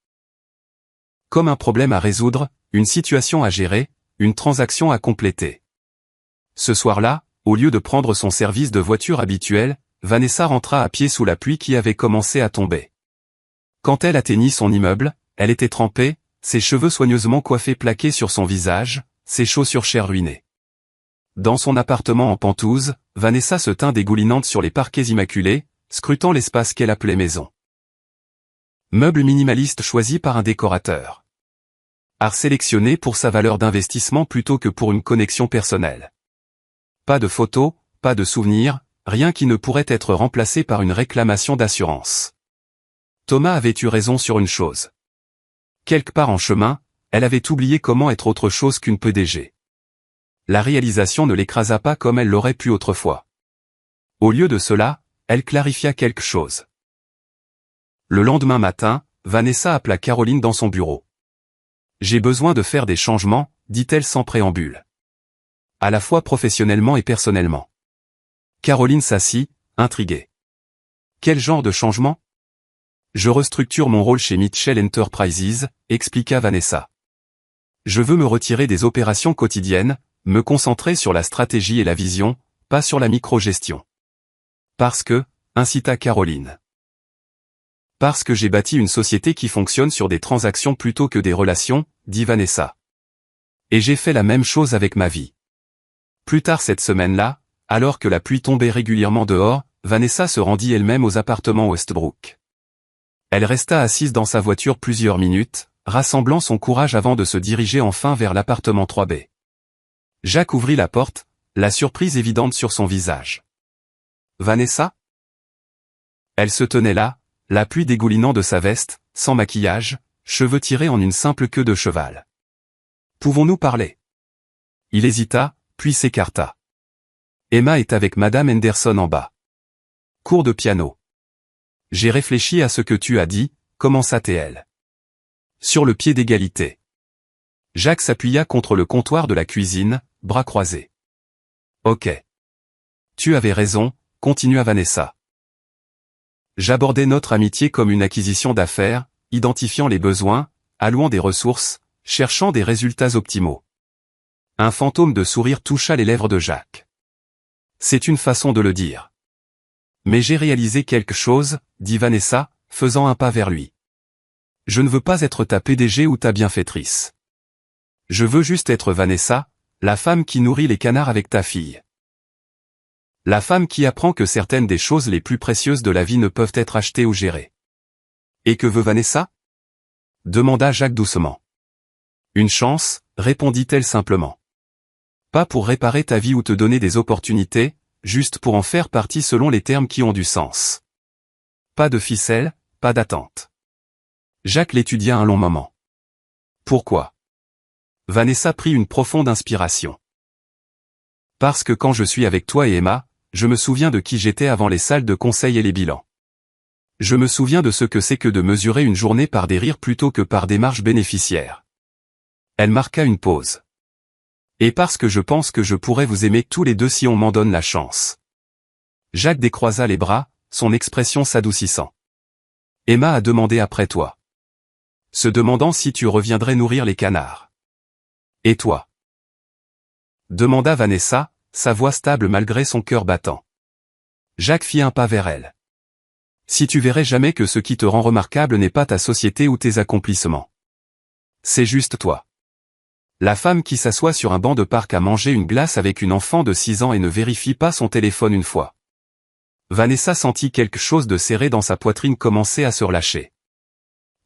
Comme un problème à résoudre, une situation à gérer, une transaction à compléter. Ce soir-là, au lieu de prendre son service de voiture habituel, Vanessa rentra à pied sous la pluie qui avait commencé à tomber. Quand elle atteignit son immeuble, elle était trempée, ses cheveux soigneusement coiffés plaqués sur son visage, ses chaussures chères ruinées. Dans son appartement en pentouze, Vanessa se tint dégoulinante sur les parquets immaculés, scrutant l'espace qu'elle appelait maison. Meuble minimaliste choisi par un décorateur. Art sélectionné pour sa valeur d'investissement plutôt que pour une connexion personnelle. Pas de photos, pas de souvenirs, rien qui ne pourrait être remplacé par une réclamation d'assurance. Thomas avait eu raison sur une chose. Quelque part en chemin, elle avait oublié comment être autre chose qu'une PDG. La réalisation ne l'écrasa pas comme elle l'aurait pu autrefois. Au lieu de cela, elle clarifia quelque chose. Le lendemain matin, Vanessa appela Caroline dans son bureau. « J'ai besoin de faire des changements », dit-elle sans préambule. À la fois professionnellement et personnellement. Caroline s'assit, intriguée. « Quel genre de changement ? » « Je restructure mon rôle chez Mitchell Enterprises, » expliqua Vanessa. « Je veux me retirer des opérations quotidiennes, me concentrer sur la stratégie et la vision, pas sur la micro-gestion. »« Parce que, » incita Caroline. « Parce que j'ai bâti une société qui fonctionne sur des transactions plutôt que des relations, » dit Vanessa. « Et j'ai fait la même chose avec ma vie. » Plus tard cette semaine-là, alors que la pluie tombait régulièrement dehors, Vanessa se rendit elle-même aux appartements Westbrook. Elle resta assise dans sa voiture plusieurs minutes, rassemblant son courage avant de se diriger enfin vers l'appartement 3B. Jacques ouvrit la porte, la surprise évidente sur son visage. Vanessa? Elle se tenait là, la pluie dégoulinant de sa veste, sans maquillage, cheveux tirés en une simple queue de cheval. Pouvons-nous parler? Il hésita, puis s'écarta. Emma est avec Madame Henderson en bas. Cours de piano. J'ai réfléchi à ce que tu as dit, commença-t-elle. Sur le pied d'égalité. Jacques s'appuya contre le comptoir de la cuisine, bras croisés. Ok. Tu avais raison, continua Vanessa. J'abordais notre amitié comme une acquisition d'affaires, identifiant les besoins, allouant des ressources, cherchant des résultats optimaux. Un fantôme de sourire toucha les lèvres de Jacques. C'est une façon de le dire. Mais j'ai réalisé quelque chose, dit Vanessa, faisant un pas vers lui. Je ne veux pas être ta PDG ou ta bienfaitrice. Je veux juste être Vanessa, la femme qui nourrit les canards avec ta fille. La femme qui apprend que certaines des choses les plus précieuses de la vie ne peuvent être achetées ou gérées. Et que veut Vanessa? Demanda Jacques doucement. Une chance, répondit-elle simplement. Pas pour réparer ta vie ou te donner des opportunités, juste pour en faire partie selon les termes qui ont du sens. Pas de ficelle, pas d'attente. Jacques l'étudia un long moment. Pourquoi? Vanessa prit une profonde inspiration. Parce que quand je suis avec toi et Emma, je me souviens de qui j'étais avant les salles de conseil et les bilans. Je me souviens de ce que c'est que de mesurer une journée par des rires plutôt que par des marges bénéficiaires. Elle marqua une pause. Et parce que je pense que je pourrais vous aimer tous les deux si on m'en donne la chance. Jacques décroisa les bras, son expression s'adoucissant. Emma a demandé après toi. Se demandant si tu reviendrais nourrir les canards. Et toi? Demanda Vanessa, sa voix stable malgré son cœur battant. Jacques fit un pas vers elle. Si tu verrais jamais que ce qui te rend remarquable n'est pas ta société ou tes accomplissements. C'est juste toi. La femme qui s'assoit sur un banc de parc à manger une glace avec une enfant de 6 ans et ne vérifie pas son téléphone une fois. Vanessa sentit quelque chose de serré dans sa poitrine commencer à se relâcher.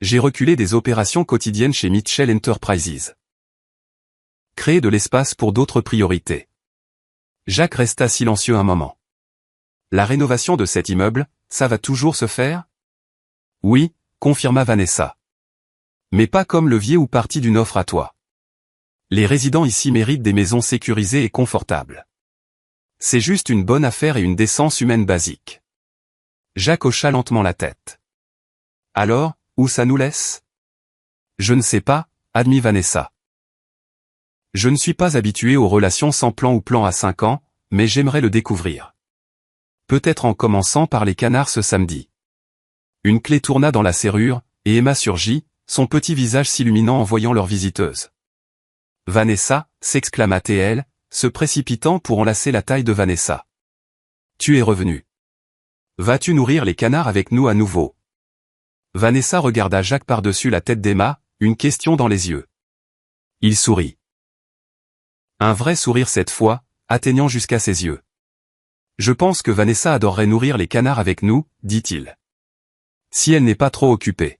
J'ai reculé des opérations quotidiennes chez Mitchell Enterprises. Créer de l'espace pour d'autres priorités. Jacques resta silencieux un moment. La rénovation de cet immeuble, ça va toujours se faire? Oui, confirma Vanessa. Mais pas comme levier ou partie d'une offre à toi. Les résidents ici méritent des maisons sécurisées et confortables. C'est juste une bonne affaire et une décence humaine basique. Jacques hocha lentement la tête. Alors, où ça nous laisse? Je ne sais pas, admit Vanessa. Je ne suis pas habitué aux relations sans plan ou plan à 5 ans, mais j'aimerais le découvrir. Peut-être en commençant par les canards ce samedi. Une clé tourna dans la serrure, et Emma surgit, son petit visage s'illuminant en voyant leur visiteuse. Vanessa, s'exclama-t-elle, se précipitant pour enlacer la taille de Vanessa. Tu es revenu. Vas-tu nourrir les canards avec nous à nouveau? Vanessa regarda Jacques par-dessus la tête d'Emma, une question dans les yeux. Il sourit. Un vrai sourire cette fois, atteignant jusqu'à ses yeux. Je pense que Vanessa adorerait nourrir les canards avec nous, dit-il. Si elle n'est pas trop occupée.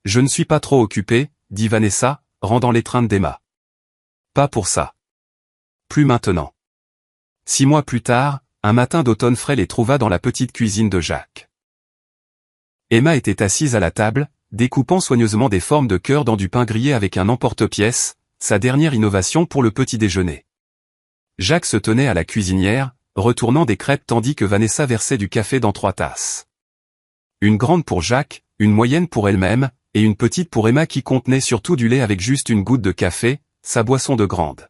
Je ne suis pas trop occupé, dit Vanessa, rendant l'étreinte d'Emma. Pas pour ça. Plus maintenant. 6 mois plus tard, un matin d'automne frais les trouva dans la petite cuisine de Jacques. Emma était assise à la table, découpant soigneusement des formes de cœur dans du pain grillé avec un emporte-pièce, sa dernière innovation pour le petit déjeuner. Jacques se tenait à la cuisinière, retournant des crêpes tandis que Vanessa versait du café dans 3 tasses. Une grande pour Jacques, une moyenne pour elle-même, et une petite pour Emma qui contenait surtout du lait avec juste une goutte de café, sa boisson de grande.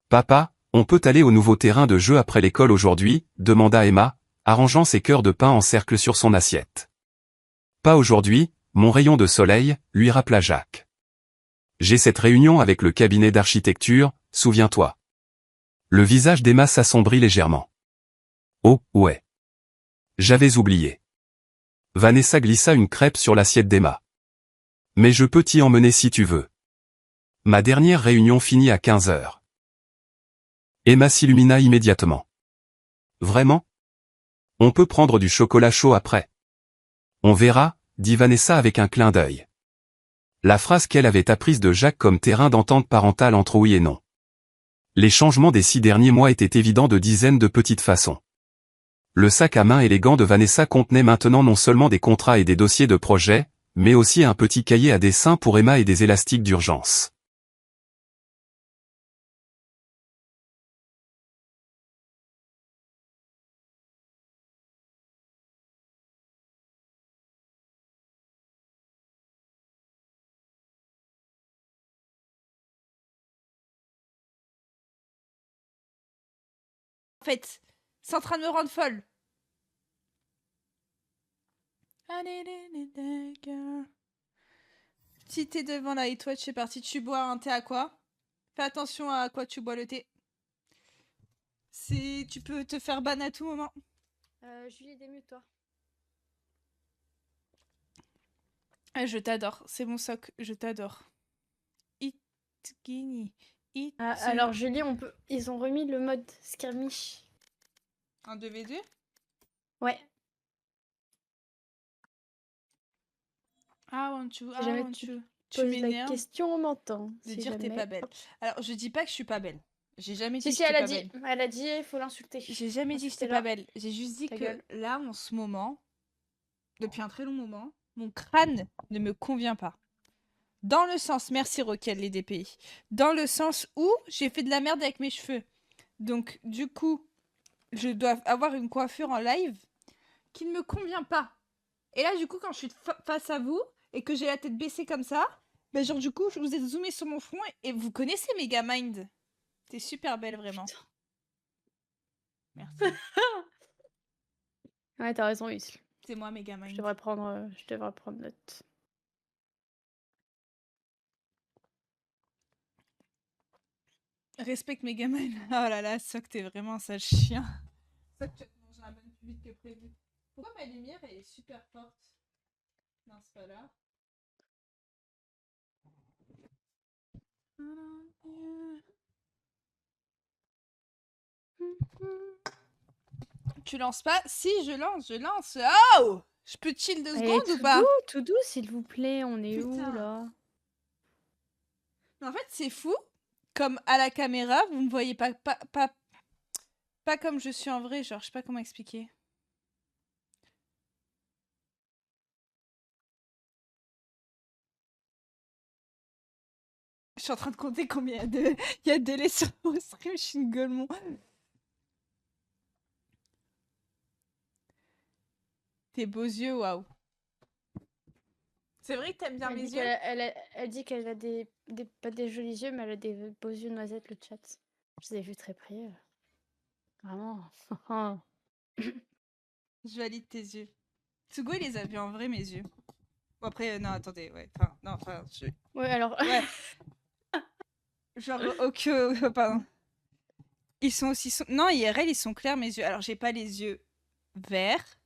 Papa, on peut aller au nouveau terrain de jeu après l'école aujourd'hui, demanda Emma, arrangeant ses cœurs de pain en cercle sur son assiette. Pas aujourd'hui, mon rayon de soleil, lui rappela Jacques. J'ai cette réunion avec le cabinet d'architecture, souviens-toi. Le visage d'Emma s'assombrit légèrement. Oh, ouais. J'avais oublié. Vanessa glissa une crêpe sur l'assiette d'Emma. Mais je peux t'y emmener si tu veux. Ma dernière réunion finit à 15 heures. Emma s'illumina immédiatement. Vraiment? On peut prendre du chocolat chaud après. On verra, dit Vanessa avec un clin d'œil. La phrase qu'elle avait apprise de Jacques comme terrain d'entente parentale entre oui et non. Les changements des 6 derniers mois étaient évidents de dizaines de petites façons. Le sac à main élégant de Vanessa contenait maintenant non seulement des contrats et des dossiers de projet, mais aussi un petit cahier à dessin pour Emma et des élastiques d'urgence. En fait, c'est en train de me rendre folle. Petit thé devant la Twitch, c'est parti. Tu bois un thé à quoi? Fais attention à quoi tu bois le thé. Tu peux te faire ban à tout moment. Julie, démute-toi. Je t'adore, c'est mon soc, je t'adore. Itgini. Alors Julie, ils ont remis le mode skirmish. Un 2v2? Ouais. Ah, want you, Si jamais tu poses la question, on m'entend. De dire t'es pas belle. Alors, je dis pas que je suis pas belle. J'ai jamais dit Si, que elle a pas dit. belle. Elle a dit, il faut l'insulter. J'ai jamais dit que j'étais pas belle. J'ai juste dit que là, en ce moment, depuis un très long moment, mon crâne ne me convient pas. Dans le sens, merci Roquel, les DPI, dans le sens où j'ai fait de la merde avec mes cheveux. Donc, du coup, je dois avoir une coiffure en live qui ne me convient pas. Et là, du coup, quand je suis face à vous et que j'ai la tête baissée comme ça, ben genre, du coup, je vous ai zoomé sur mon front et vous connaissez Megamind. T'es super belle, vraiment. Putain. Merci. Ouais, t'as raison, oui. C'est moi, Megamind. Je devrais prendre note. Respecte Megamind. Oh là là, Soc, t'es vraiment un sale chien. Soc, tu vas te manger la bonne plus vite que prévu. Pourquoi ma lumière, elle est super forte? Non, c'est pas là. Tu lances pas? Si, je lance. Oh! Je peux chill 2 secondes ou pas? Tout doux, s'il vous plaît. On est où, là? Mais en fait, c'est fou. Comme à la caméra, vous me voyez pas comme je suis en vrai. Genre, je sais pas comment expliquer. Je suis en train de compter combien il y a de délai sur mon stream. Je suis une gueulemon. Tes beaux yeux, waouh. C'est vrai que t'aimes bien mes yeux? Elle dit qu'elle a pas des jolis yeux, mais elle a des beaux yeux noisettes, le chat. Je les ai vus très près. Vraiment. Je valide tes yeux. Tsugo, il les a vus en vrai, mes yeux. Bon, après, non, attendez, ouais. Enfin, non, enfin, Ouais, alors... Ouais. Genre, ok, pardon. Ils sont aussi... Non, IRL, ils sont clairs, mes yeux. Alors, j'ai pas les yeux verts.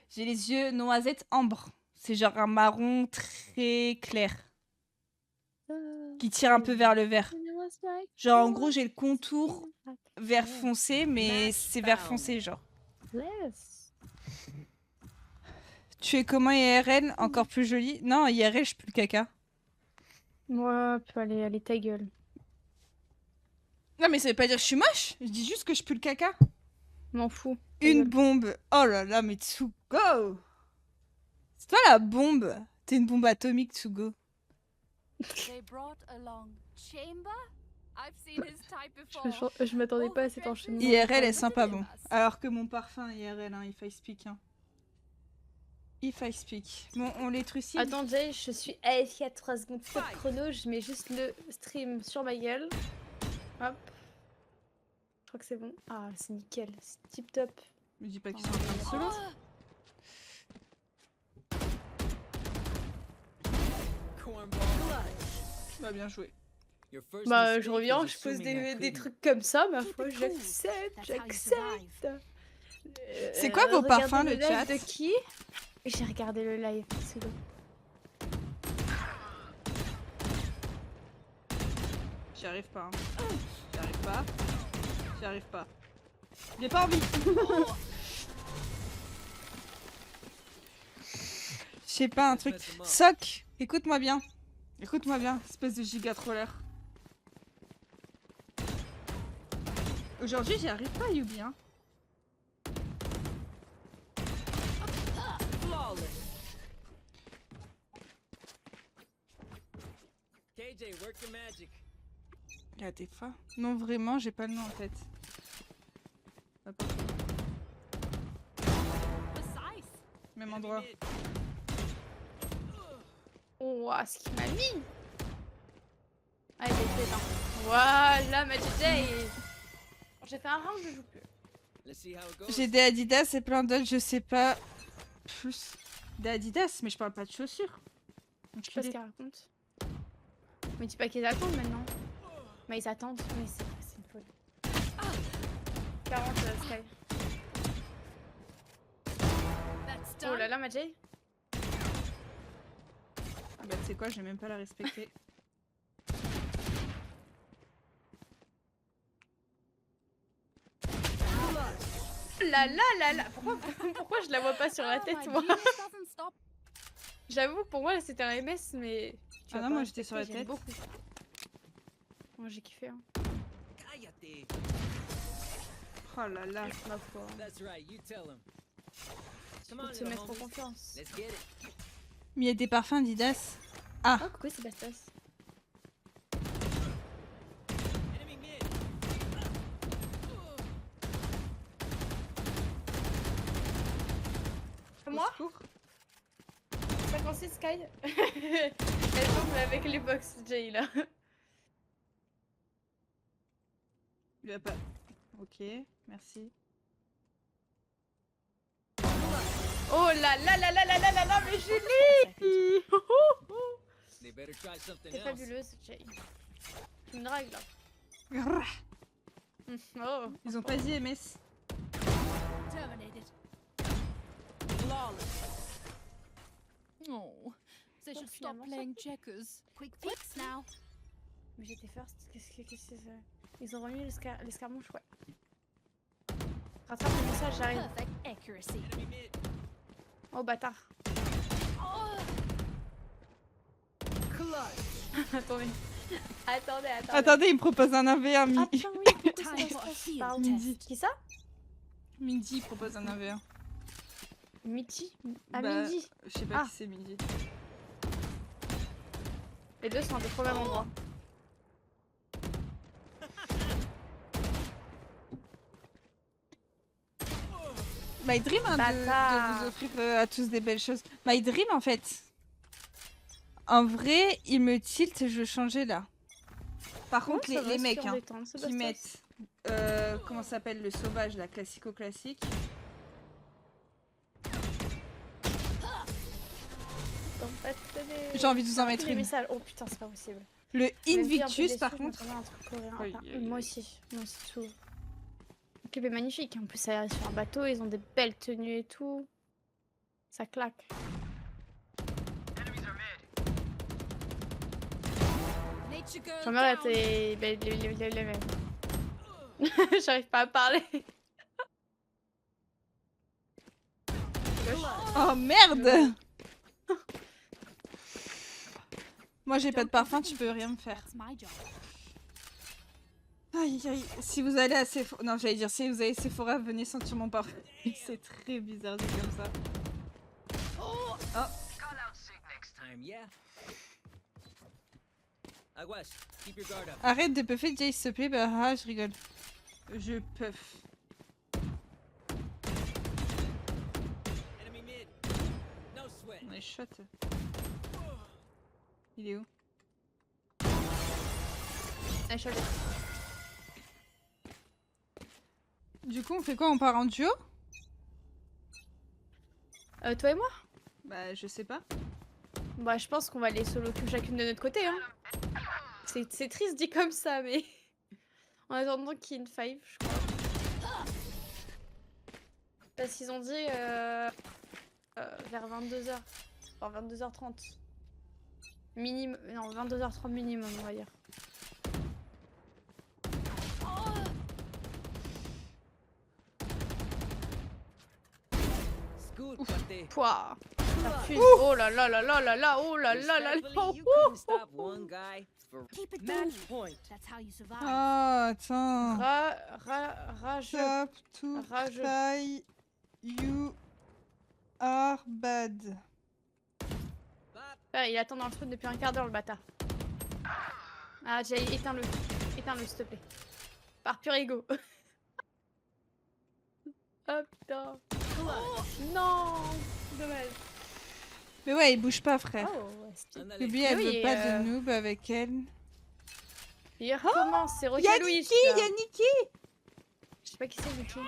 J'ai les yeux noisettes ambre. C'est genre un marron très clair. Qui tire un peu vers le vert. Genre, en gros, j'ai le contour vert foncé, mais c'est vert foncé, genre. Tu es comment IRL? Encore plus jolie? Non, IRL, je pue le caca. Moi, allez, ta gueule. Non, mais ça veut pas dire que je suis moche. Je dis juste que je pue le caca. M'en fous. Une bombe. Oh là là, mais Tsugo. C'est toi la bombe. T'es une bombe atomique, Tsugo. Je m'attendais pas à cet enchaînement. IRL est sympa bon. Alors que mon parfum IRL, hein, if I speak. Hein. If I speak. Bon, on les trucide. Attends, Jay, je suis AFK à 3 secondes. Stop chrono, je mets juste le stream sur ma gueule. Hop. Je crois que c'est bon. Ah, c'est nickel. C'est tip top. Me dis pas qu'ils sont en train de solo. Bah, bien joué. Bah, je reviens, je pose des trucs comme ça, ma foi, j'accepte. C'est quoi vos parfums, le chat? De qui? J'ai regardé le live, c'est bon. J'y arrive pas. Hein. J'y arrive pas. J'y arrive pas. J'ai pas envie. sais pas, un truc. Soc, écoute-moi bien. Écoute-moi bien, espèce de giga troller. Aujourd'hui, j'y arrive pas, Yubi. Hein. KJ, work your magic. Il y a des fois. Non, vraiment, j'ai pas le nom en tête. Ah, pas. Même endroit. Oh, ce qu'il m'a mis. Ah, il est fait, hein. Voilà, ma JJ. J'ai fait un round, je joue plus. Let's see how it goes. J'ai des Adidas et plein d'autres, je sais pas. Plus. Des Adidas, mais je parle pas de chaussures. Je sais pas ce qu'elle raconte. Mais dis pas qu'ils attendent maintenant. Mais ils attendent. Mais c'est une folie. 40 Sky. Oh là là, ma Jay. Ah bah tu sais quoi, je vais même pas la respecter. Là là là là. Pourquoi je la vois pas sur la tête, moi? J'avoue, pour moi, c'était un MS, mais... tu Ah vas non, pas moi j'étais sur la respecter, j'aime tête. beaucoup. Moi, j'ai kiffé, hein. Cállate. Oh là là. Ma foi. That's right, you tell him. Come Faut on, te little mettre en homies. confiance. Let's get it. Mais il y a des parfums Adidas. Oh, coucou, Sébastien. Enemy mid. Moi Au secours. 56 Sky. Elle tombe avec les box Jay là. Il a pas. Ok, merci. Oh là là là là là là là là, mais Julie. They better try something T'es else. fabuleuse, Jay. Tu me dragues là. Grrr. Oh. Ils ont pas dit MS. Oh, they should stop finalement, ça- playing checkers. Quick fix now. Mais j'étais first. Qu'est-ce que c'est ça? Ils ont remis l'escarmouche, ouais. Rattrape le message, j'arrive. Perfect accuracy. Enemy mid. Oh bâtard. Attendez. Attendez. Attendez, il me propose un 1v1. Ah putain, oui. Pourquoi Time c'est for pas a ça? field Pardon. test. Qui ça? Midi il propose un 1v1. Midi? À Bah, midi. Je sais pas Ah. qui c'est Midi. Les deux sont un peu trop au même endroit. My dream hein, de Bâtard. vous offrir à tous des belles choses. My dream en fait. En vrai, il me tilt, je veux changer là. Par contre, Ouais, ça va, les c'est mecs sûr, hein, détendre, c'est qui bastos. mettent, comment ça s'appelle, le sauvage, la classico-classique. J'ai envie de vous en mettre les une. messages. Oh putain, c'est pas possible. Le Même si un peu Invictus déçue, par je contre. m'attendais à un truc coréen. Aïe, Enfin, aïe, aïe. moi aussi tout. Le club est magnifique. En plus, ça est sur un bateau, ils ont des belles tenues et tout. Ça claque. Nature girl J'aimerais down. être les mêmes. J'arrive pas à parler. Oh merde. Moi j'ai pas de parfum, tu peux rien me faire. That's my job. Aïe aïe, si vous allez à Sephora... Non, j'allais dire, si vous allez à Sephora, venez sentir mon parfum. C'est très bizarre dit comme ça. Call out sick next time, yeah? Aguas, keep your guard up. Arrête de puffer, Jay, s'il te plaît. Bah, ah, je rigole. Je puff. Enemy mid. No sweat. On est shot. Il est où? Ah, je suis allée. Du coup, on fait quoi? On part en duo? Toi et moi? Bah, je sais pas. Bah, je pense qu'on va aller solo chacune de notre côté. Hein. C'est triste dit comme ça, mais. En attendant qu'il y ait une five, je crois. Parce qu'ils ont dit vers 22h. Enfin, 22h30. Minimum. Non, 22h30 minimum, on va dire. Scoot, cuate. Pouah. Ça fuse. Oh là là là là là là, oh là là là là. Respectfully, you couldn't stop one guy for Keep it match going. point. That's how you survive. Ah, attends. Rageux. Stop to Rageux. fly. You are bad. Il attend dans le truc depuis un quart d'heure, le bâtard. Ah, j'ai éteins-le. Éteins-le, s'il te plaît. Par pur ego. Oh putain. Non, dommage. Mais ouais, il bouge pas, frère. Oh, ouais, c'est Another Louis, elle Oui, veut pas de noob avec elle. Il recommence, c'est Y'a Rocket Louis. Niki, y'a Niki. Je sais pas qui c'est, Niki.